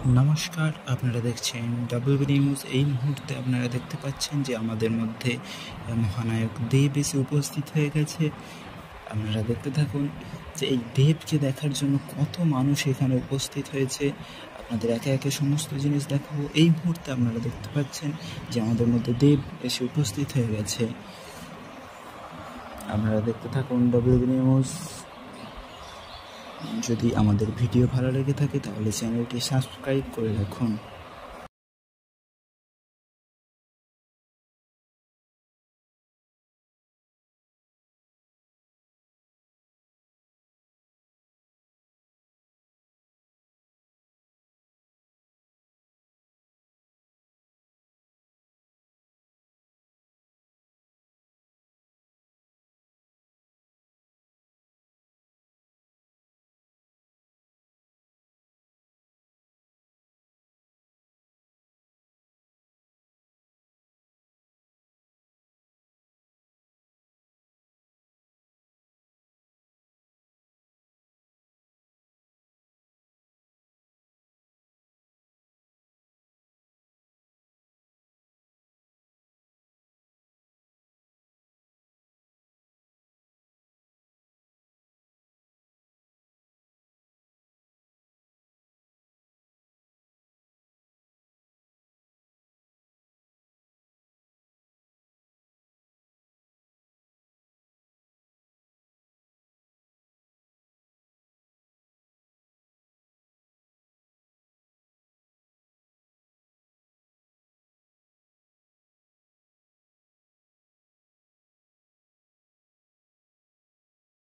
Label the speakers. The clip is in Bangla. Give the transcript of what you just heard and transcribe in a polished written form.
Speaker 1: নমস্কার, আপনারা দেখছেন WB নিউজ। এই মুহূর্তে আপনারা দেখতে পাচ্ছেন যে আমাদের মধ্যে মহানায়ক দেব এসে উপস্থিত হয়ে গেছে। আপনারা দেখতে থাকুন যে এই দেবকে দেখার জন্য কত মানুষ এখানে উপস্থিত হয়েছে। আপনাদের একে একে সমস্ত জিনিস দেখাবো। এই মুহূর্তে আপনারা দেখতে পাচ্ছেন যে আমাদের মধ্যে দেব এসে উপস্থিত হয়ে গেছে। আপনারা দেখতে থাকুন WB নিউজ। যদি আমাদের ভিডিও ভালো লেগে থাকে তাহলে চ্যানেলটি সাবস্ক্রাইব করে রাখুন।